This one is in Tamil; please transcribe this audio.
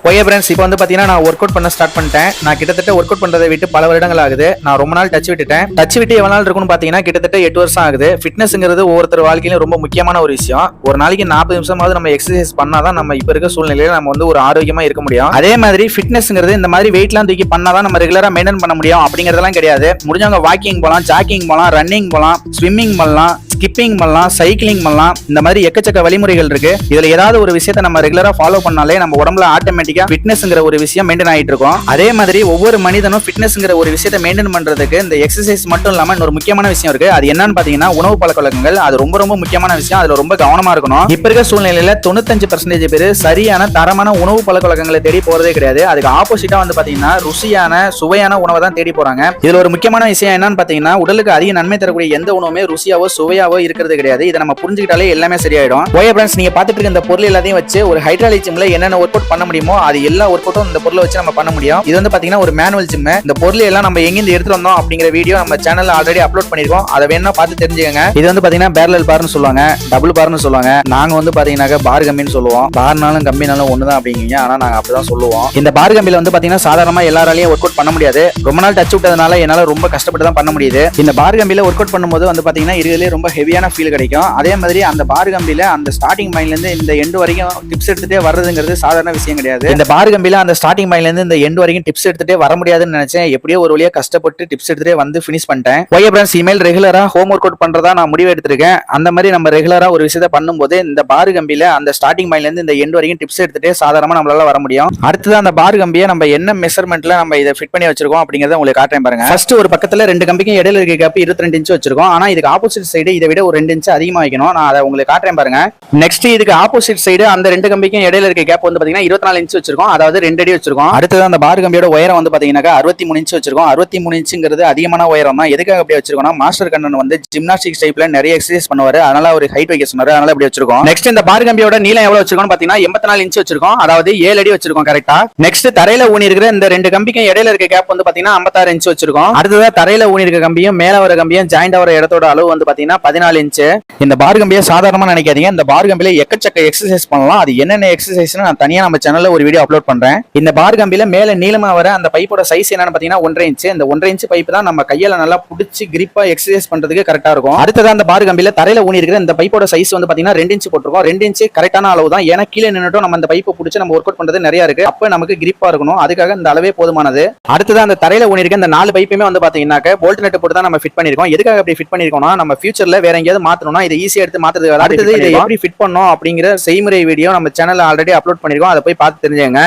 ஓகே ஃப்ரெண்ட்ஸ், இப்போ வந்து பாத்தீங்கன்னா நான் ஒர்க் அவுட் பண்ண ஸ்டார்ட் பண்ணிட்டேன். நான் கிட்டத்தட்ட ஒர்க் அவுட் பண்றதை விட்டு பல வருடங்கள் ஆகுது. நான் ரொம்ப நாள் டச் விட்டுட்டேன். டச் விட்டு எவ்வளவு நாள் இருக்குன்னு பாத்தீங்கன்னா கிட்டத்தட்ட 8 வருஷம் ஆகுது. ஃபிட்னஸ்ங்கிறது ஒவ்வொருத்தர் வாழ்க்கையிலும் ரொம்ப முக்கியமான ஒரு விஷயம். ஒரு நாளைக்கு 40 நிமிஷமாவது நம்ம எக்ஸசைஸ் பண்ணாதான் நம்ம இப்ப இருக்க சூழ்நிலையில நம்ம வந்து ஒரு ஆரோக்கியமா இருக்க முடியும். அதே மாதிரி ஃபிட்னஸ்ங்கிறது இந்த மாதிரி வெயிட்லாம் தூக்கி பண்ணாதான் நம்ம ரெகுலரா மெயின்டைன் பண்ண முடியும் அப்படிங்கறதெல்லாம் கிடையாது. முடிஞ்சவங்க வாக்கிங் போலாம், ஜாக்கிங் போலாம், ரன்னிங் போலாம், ஸ்விம்மிங் பண்ணலாம், ஸ்கிப்பிங் பண்ணலாம், சைக்கிளிங் பண்ணலாம். இந்த மாதிரி எக்கச்சக்க வழிமுறைகள் இருக்கு. இதுல ஏதாவது ஒரு விஷயத்தை நம்ம ரெகுலரா ஃபாலோ பண்ணாலே நம்ம உடம்புல ஆட்டோமேட்டிக்கா ஃபிட்னஸ்ங்கிற ஒரு விஷயம் மெயின்டைன் ஆயிட்டு இருக்கும். அதே மாதிரி ஒவ்வொரு மனிதனும் ஃபிட்னஸ்ங்கிற ஒரு விஷயத்தை மெயின்டைன் பண்றதுக்கு இந்த எக்ஸசைஸ் மட்டும் இல்லாம இன்னொரு முக்கியமான விஷயம் இருக்கு. அது என்னன்னு பாத்தீங்கன்னா உணவு பழக்கவழக்கங்கள். அது ரொம்ப ரொம்ப முக்கியமான விஷயம். அதுல ரொம்ப கவனமா இருக்கணும். இப்ப இருக்க சூழ்நிலையில 95% பேர் சரியான தரமான உணவு பழக்கவழக்கங்களை தேடி போறதே கிடையாது. அதுக்கு ஆப்போசிட்டா வந்து பாத்தீங்கன்னா ருசியான சுவையான உணவை தான் தேடி போறாங்க. இதுல ஒரு முக்கியமான விஷயம் என்னன்னு பாத்தீங்கன்னா உடலுக்கு அதிக நன்மை தரக்கூடிய எந்த உணவுமே ருசியாவோ சுவையாவோ இருக்கிறது கிடையாது. இதை நம்ம புரிஞ்சுக்கிட்டாலே எல்லாமே சரியாயிடும். ஓகே ஃப்ரெண்ட்ஸ், நீங்க பாத்துட்டு இருக்க இந்த பொருள் எல்லாத்தையும் வச்சு ஒரு ஹைட்ராலிக் ஜிம்ல என்னென்ன ஒர்க் அவுட் பண்ண முடியுமோ அது எல்லா ஒர்க் அவுட்டும் இந்த பொருளை வச்சு நம்ம பண்ண முடியும். இது வந்து பாத்தீங்கன்னா ஒரு மேனுவல் ஜிம். இந்த பொருள் எல்லாம் நம்ம எங்கிருந்து எடுத்து வந்தோம் அப்படிங்கிற வீடியோ நம்ம சேனல்ல ஆல்ரெடி அப்லோட் பண்ணிருக்கோம். அதை வேணா பார்த்து தெரிஞ்சுக்கங்க. இது வந்து பாத்தீங்கன்னா பேரலல் பார்னு சொல்லுவாங்க, டபுள் பார்னு சொல்லுவாங்க. நாங்க வந்து பாத்தீங்கன்னா பார் கம்பின்னு சொல்லுவோம். பார்னாலும் கம்பினாலும் ஒண்ணுதான் அப்படிங்க. ஆனா நாங்க அப்படிதான் சொல்லுவோம். இந்த பார் கம்பியில வந்து பாத்தீங்கன்னா சாதாரணமா எல்லாராலையும் ஒர்க் அவுட் பண்ண முடியாது. ரொம்ப நாள் டச் விட்டதுனால என்னால ரொம்ப கஷ்டப்பட்டு தான் பண்ண முடியுது. இந்த பார் கம்பியில ஒர்க் அவுட் பண்ணும்போது வந்து பாத்தீங்கன்னா இதுலயே ரொம்ப ஹெவியான ஃபீல் கிடைக்கும். அதே மாதிரி அந்த பார் கம்பியில அந்த ஸ்டார்டிங் பாயிண்ட்ல இருந்து இந்த எண்ட் வரைக்கும் டிப்ஸ் எடுத்துட்டே வர்றதுங்கிறது சாதாரண விஷயம் கிடையாது. இந்த பார் கம்பியில அந்த ஸ்டார்டிங் பாயிண்ட்ல இருந்து இந்த எண்ட் வரைக்கும் டிப்ஸ் எடுத்துட்டே வர முடியாதுன்னு நினைச்சேன். எப்படியோ ஒரு வழியா கஷ்டப்பட்டு டிப்ஸ் எடுத்துட்டே வந்து ஃபினிஷ் பண்ணிட்டேன். ஓகே ஃப்ரெண்ட்ஸ், இனிமேல் ரெகுலரா ஹோம் ஒர்க் அவுட் பண்றதா நான் முடிவு எடுத்திருக்கேன். அந்த மாதிரி நம்ம ரெகுலரா ஒரு விஷயத்தை பண்ணும்போது இந்த பார் கம்பியில அந்த ஸ்டார்டிங் பாயிண்ட்ல இருந்து இந்த எண்ட் வரைக்கும் டிப்ஸ் எடுத்துட்டே சாதாரணமா நம்மளால வர முடியும். அடுத்தது அந்த பார் கம்பியை நம்ம என்ன மெஷர்மெண்ட்ல நம்ம இதை ஃபிட் பண்ணி வச்சிருக்கோம் அப்படிங்கறத உங்களுக்கு காட்டுறேன் பாருங்க. ஃபர்ஸ்ட் ஒரு பக்கத்துல 2 கம்பிக்கும் இடையில இருக்க கேப் 22 இன்ச் வச்சிருக்கோம். ஆனா இதுக்கு ஆப்போசிட் சைடு இதை விட ஒரு 2 இன்ச் அதிகமா வைக்கணும். நான் அதை உங்களுக்கு காட்டுறேன் பாருங்க. நெக்ஸ்ட் இதுக்கு ஆப்போசிட் சைடு அந்த 2 கம்பிக்கும் இடையில இருக்க கேப் வந்து பாத்தீங்கன்னா 24 இன்ச் வச்சிருக்கோம். அதாவது 2 அடி வச்சிருக்கோம். அடுத்தது அந்த பார் கம்பியோட உயரம் வந்து பாத்தீங்கன்னா 63 இன்ச் வச்சிருக்கோம். 63 இன்ச்ங்கிறது அதிகமான உயரம் தான். எதுக்காக அப்படி வச்சிருக்கோம்னா மாஸ்டர் கண்ணன் வந்து ஜிம்னாஸ்டிக்ஸ் டைப்ல நிறைய எக்ஸசைஸ் பண்ணுவாரு. அதனால ஒரு ஹைட் வைக்க சொன்னாரு. அதனால அப்படி வச்சிருக்கோம். நெக்ஸ்ட் இந்த பார் கம்பியோட நீளம் எவ்வளவு வச்சிருக்கோம் பாத்தீங்கன்னா 84 இன்ச் வச்சிருக்கோம். அதாவது 7 அடி வச்சிருக்கோம் கரெக்டா. நெக்ஸ்ட் தரையில ஊனி இருக்கிற இந்த 2 கம்பிக்கும் இடையில இருக்க கேப் வந்து பாத்தீங்கன்னா 56 இன்ச் வச்சிருக்கோம். அடுத்தது தரையில ஊனி இருக்க கம்பியும் மேல வர கம்பியும் ஜாயிண்ட் ஆகிற இடத்தோட அளவு வந்து பாத்தீங்கன்னா 14 இன்ச். இந்த பார் கம்பியை சாதாரணமா நினைக்காதீங்க. இந்த பார் கம்பியில எக்கச்சக்க எக்ஸசைஸ் பண்ணலாம். அது என்னென்ன எக்ஸசைஸ்னு நான் தனியா நம்ம சேனல்ல ஒரு வீடியோ அப்லோட் பண்றேன். இந்த பார் கம்பியில மேல நீளமா வர அந்த பைப்போட சைஸ் என்னன்னு பாத்தீங்கன்னா 1.5 இன்ச். இந்த 1.5 இன்ச் பைப் தான் நம்ம கையில நல்லா புடிச்சு கிரிப்பா எக்ஸசைஸ் பண்றதுக்கு கரெக்டா இருக்கும். அடுத்தது அந்த பார் கம்பியில தரையில ஊனி இருக்கிற இந்த பைப்போட சைஸ் வந்து பாத்தீங்கன்னா 2 இன்ச் போட்டுருக்கோம். 2 இன்ச் கரெக்டான அளவு தான். ஏன்னா கீழே நின்னுட்டும் நம்ம அந்த பைப்பை புடிச்சு நம்ம ஒர்க் அவுட் பண்றது நிறைய இருக்கு. அப்ப நமக்கு கிரிப்பா இருக்கணும். அதுக்காக இந்த அளவே போதுமானது. அடுத்தது அந்த தரையில ஊனி இருக்க இந்த 4 பைப்புமே வந்து பாத்தீங்கன்னா போல்ட் நட் போட்டு தான் நம்ம ஃபிட் பண்ணிருக்கோம். எதுக்காக அப்படி ஃபிட் பண்ணிருக்கோம்னா நம்ம ஃபியூச்சர்ல வேற எங்கேயாவது மாத்தணும்னா இதை ஈஸியா எடுத்து மாத்துறதுக்கு. அடுத்தது இதை எப்படி ஃபிட் பண்ணோம் அப்படிங்கிற செய்முறை வீடியோ நம்ம சேனல்ல ஆல்ரெடி அப்லோட் பண்ணிருக்கோம். அதை போய் பார்த்து தெரிஞ்சுங்க.